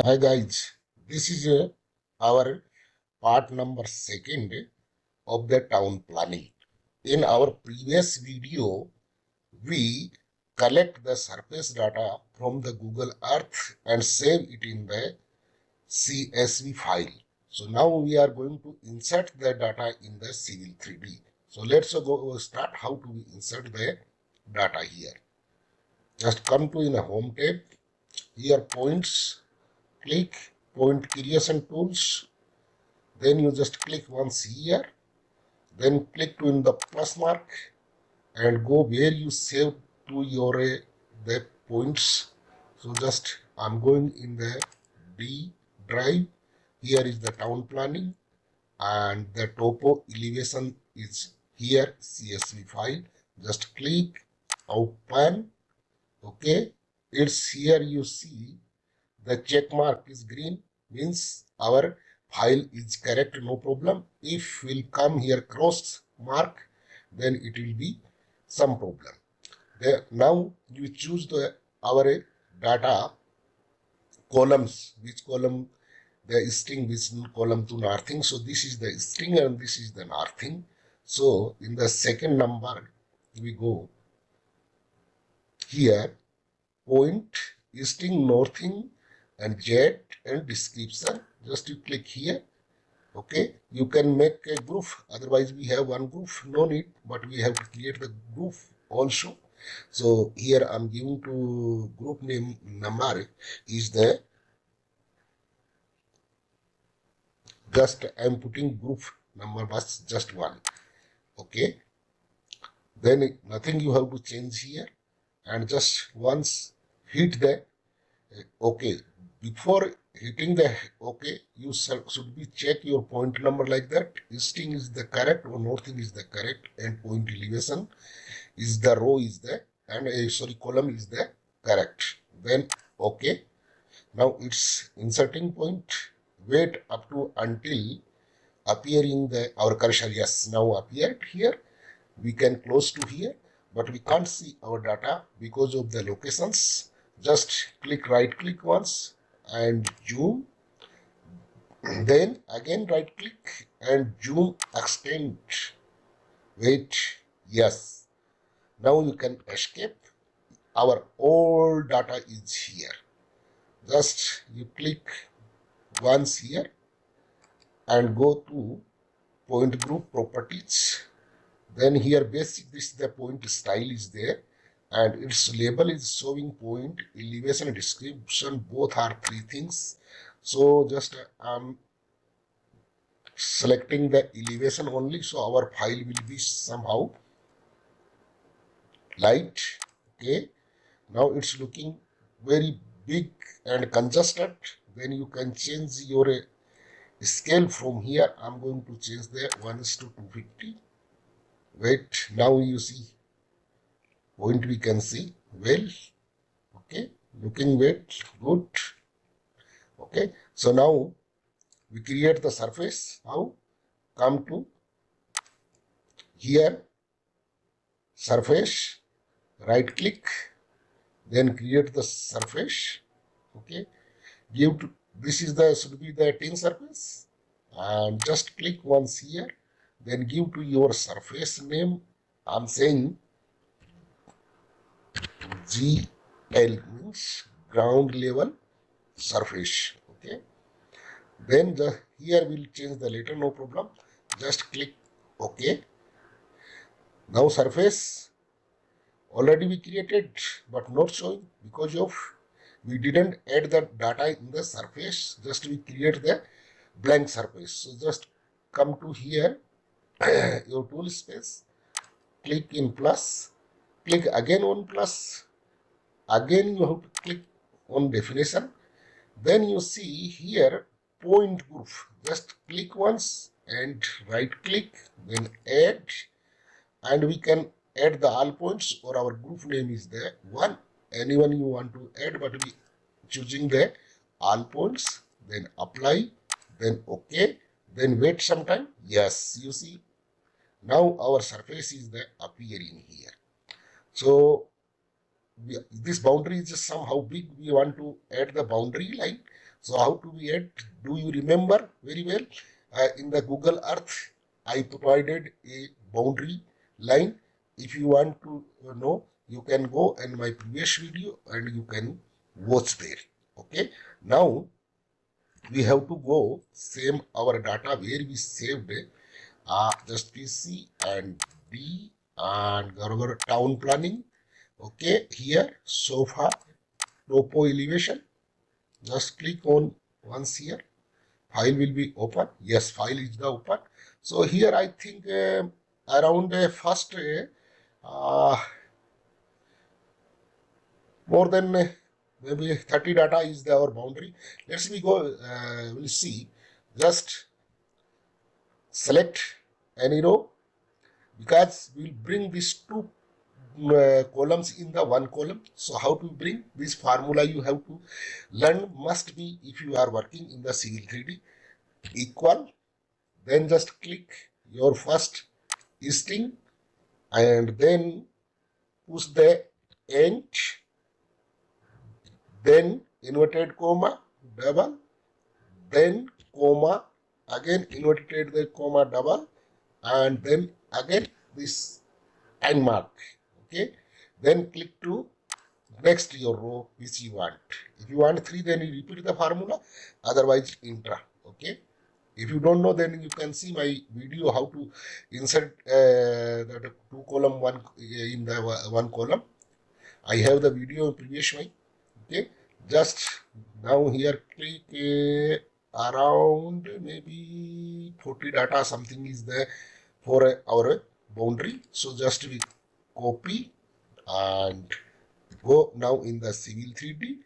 Hi guys, this is our part number second of the town planning. In our previous video, we collect the surface data from the Google Earth and save it in the CSV file. So now we are going to insert the data in the Civil 3D. So let's go start how to insert the data here. Just come to in a home tab, here points, click point creation tools, then you just click once here, then click to in the plus mark and go where you save to your the points. So just I'm going in the D drive. Here is the town planning and the topo elevation is here, CSV file. Just click open. Okay, it's here. You see the check mark is green, means our file is correct, no problem. If will come here cross mark, then it will be some problem. Now you choose our data columns, which column the string, which column to northing. So this is the string and this is the northing. So in the second number we go here, point, string, northing and jet and description. Just you click here. Okay, you can make a group, otherwise we have one group, no need, but we have to create the group also. So here I'm giving to group name number is the, just I'm putting group number was just one. Okay, then nothing you have to change here, and just once hit the okay. Before hitting the okay, you should be check your point number like that. Easting is the correct or northing is the correct, and point elevation is the row is the, and column is the correct. Then okay. Now it's inserting point. Wait up to until appearing the our cursor. Yes, now appeared here. We can close to here, but we can't see our data because of the locations. Just click right click once and zoom, then again right click and zoom extend. Wait, yes, now you can escape. Our all data is here. Just you click once here and go to point group properties. Then here basic, this the point style is there, and its label is showing point, elevation and description, both are three things. So just I'm selecting the elevation only, so our file will be somehow light. Okay, now it's looking very big and congested. Then you can change your scale from here. I'm going to change the 1:250. Wait, now you see point we can see well. Okay, looking well, good. Okay, so now we create the surface. How? Come to here, surface, right click, then create the surface. Okay, give to, this is the should be the 10 surface, and just click once here, then give to your surface name. I'm saying GL, means ground level surface. Okay, then here we'll change the letter, no problem. Just click OK. Now surface already we created but not showing because of we didn't add the data in the surface. Just we create the blank surface. So just come to here, your tool space, click in plus, click again on plus, again you have to click on definition. Then you see here point group. Just click once and right click, then add, and we can add the all points, or our group name is the one. Anyone you want to add, but we choosing the all points, then apply, then okay, then wait some time. Yes, you see now our surface is the appearing here. So this boundary is just somehow big. We want to add the boundary line. So how to we add? Do you remember very well? In the Google Earth, I provided a boundary line. If you want to know, you can go in my previous video and you can watch there. Okay. Now we have to go same our data where we saved just PC and D and our town planning. Okay, here sofa topo elevation. Just click on once here. File will be open. Yes, file is the open. So here I think around first more than maybe 30 data is our boundary. Let's we go. We'll see. Just select any row because we'll bring these two columns in the one column. So how to bring this formula you have to learn must be if you are working in the civil 3D equal. Then just click your first string and then push the end, then inverted comma double, then comma again inverted the comma double, and then again this and mark. Okay, then click to next your row which you want. If you want 3, then you repeat the formula, otherwise intra. Okay, if you don't know, then you can see my video how to insert the 2 column one in the 1 column. I have the video previous one. Okay, just now here click around maybe 40 data something is there for our boundary. So just we copy and go now in the civil 3D,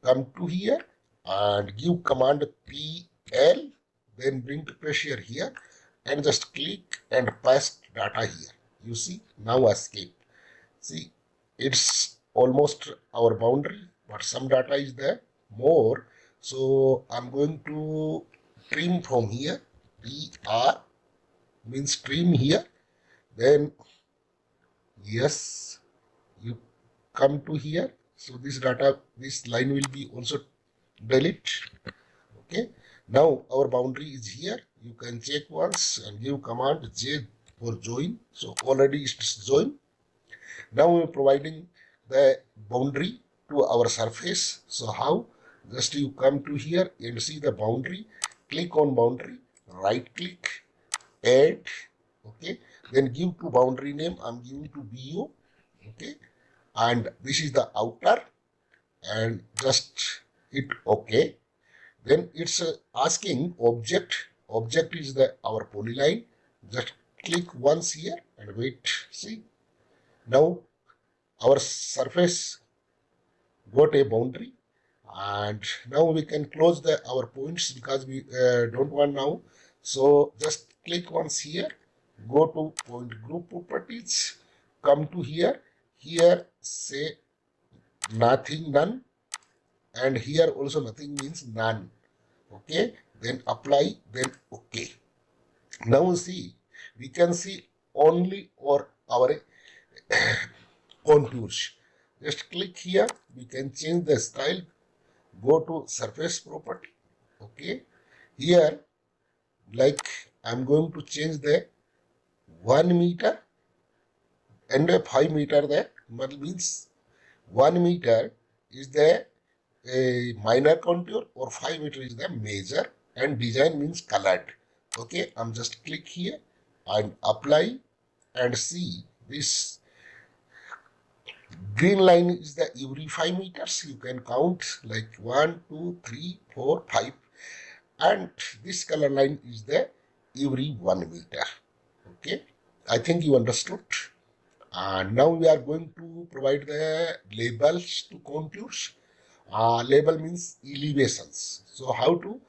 come to here and give command PL, then bring to pressure here and just click and paste data here. You see, now escape. See, it's almost our boundary, but some data is there more. So I'm going to trim from here. TR means trim here. Then yes, you come to here. So this data, this line will be also delete. Okay. Now our boundary is here. You can check once and give command J for join. So already it's join. Now we're providing the boundary to our surface. So how? Just you come to here and see the boundary. Click on boundary. Right click. Add. Okay. Then give to boundary name. I'm giving to BO. Okay. And this is the outer. And just hit OK. Then it's asking object. Object is the our polyline. Just click once here and wait. See. Now our surface got a boundary, and now we can close our points because we don't want now. So just click once here, go to point group properties, come to here say nothing, none, and here also nothing means none. Okay, then apply, then okay. Now see, we can see only or our contours. Just click here, we can change the style, go to surface property. Okay, here like I'm going to change the 1 meter and a 5 meter. That means 1 meter is the minor contour or 5 meter is the major, and design means colored. Okay, I'm just click here and apply and see this green line is the every 5 meters. You can count like 1, 2, 3, 4, 5, and this color line is the every 1 meter. Okay, I think you understood. And now we are going to provide the labels to contours. Label means elevations. So how to?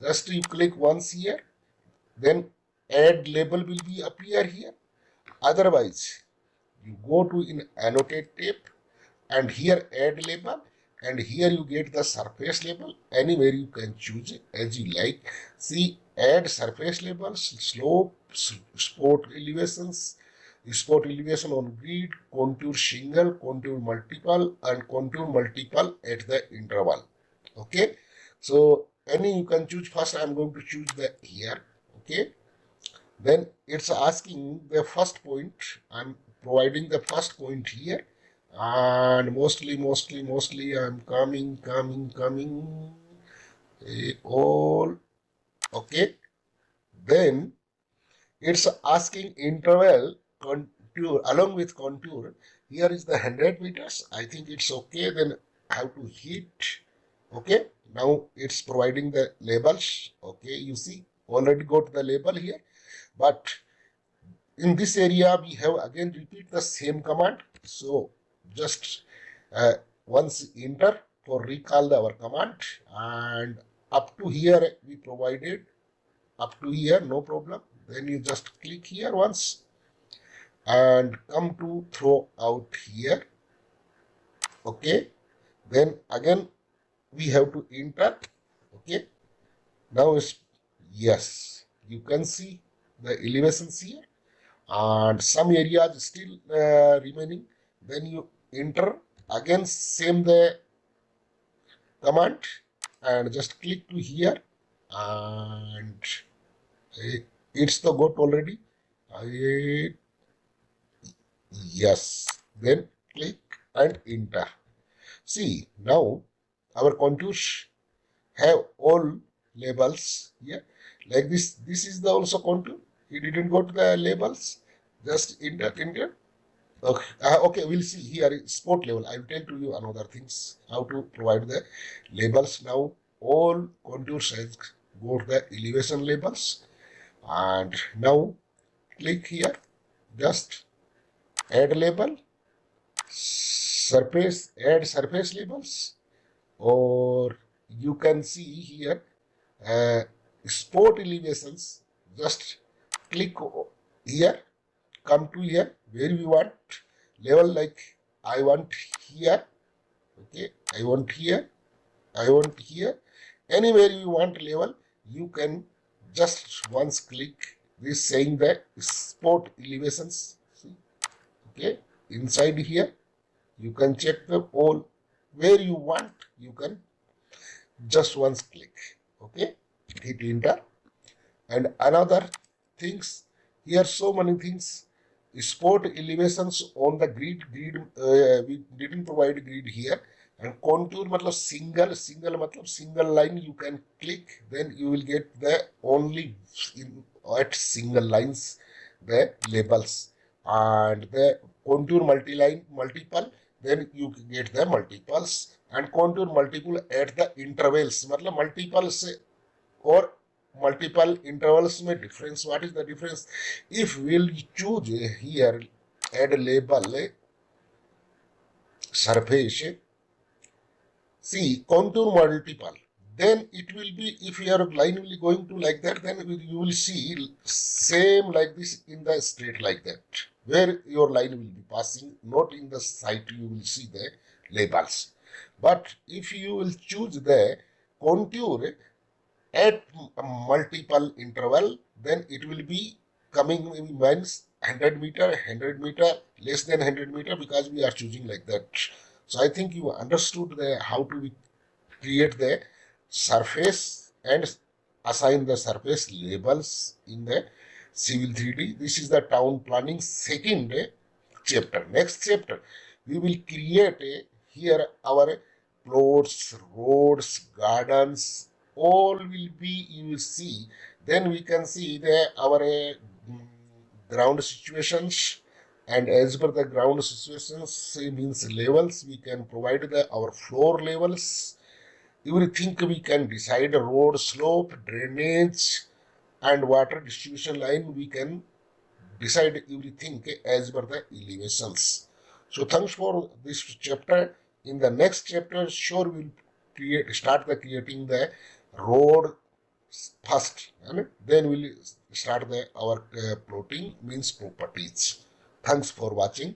Just you click once here, then add label will be appear here. Otherwise, you go to in annotate tab and here add label, and here you get the surface label. Anywhere you can choose it as you like. See, add surface labels, slope, spot elevations, spot elevation on grid, contour single, contour multiple, and contour multiple at the interval. Okay, so any you can choose. First I'm going to choose the here. Okay, then it's asking the first point. I'm providing the first point here, and mostly I'm coming all. Okay, then it's asking interval contour along with contour. Here is the 100 meters. I think it's okay. Then I have to hit. Okay, now it's providing the labels. Okay, you see already got the label here, but in this area we have again repeat the same command. So just uh, once enter for recall our command, and up to here we provided up to here, no problem. Then you just click here once and come to throw out here. Okay, then again we have to enter. Okay, now it's yes, you can see the elevations here, and some areas still remaining. Then you enter again, same the command, and just click to here, and it's the got already. Yes, then click and enter. See, now our contours have all labels here. Like this, this is the also contour. It didn't go to the labels. Just enter. Okay, okay, we'll see here spot level. I will tell to you another things how to provide the labels. Now all contours has got the elevation labels, and now click here. Just add label, surface, add surface labels, or you can see here uh, spot elevations. Just click here, come to here where we want level, like I want here. Okay, I want here, I want here. Anywhere you want level, you can just once click this saying that spot elevations. See, okay, inside here you can check the all where you want. You can just once click. Okay, hit enter. And another things here, so many things. Spot elevations on the grid. We didn't provide grid here. And contour matlab single matlab single line you can click, then you will get the only at single lines the labels, and the contour multiple, then you get the multiples, and contour multiple at the intervals matlab multiples or multiple intervals में difference. What is the difference? If we'll choose here add label surface, see contour multiple, then it will be, if your line will be going to like that, then you will see same like this in the straight like that, where your line will be passing, not in the side you will see the labels. But if you will choose the contour at multiple interval, then it will be coming in minus 100 meter, 100 meter, less than 100 meter, because we are choosing like that. So I think you understood the how to create the surface and assign the surface labels in the civil 3D. This is the town planning second chapter. Next chapter we will create here our plots, roads, gardens, all will be, you will see. Then we can see the our ground situations, and as per the ground situations means levels, we can provide the our floor levels. Everything we can decide, road slope, drainage, and water distribution line. We can decide everything as per the elevations. So thanks for this chapter. In the next chapter, sure we'll start the creating the road first, and then we'll start the our plotting means properties. Thanks for watching.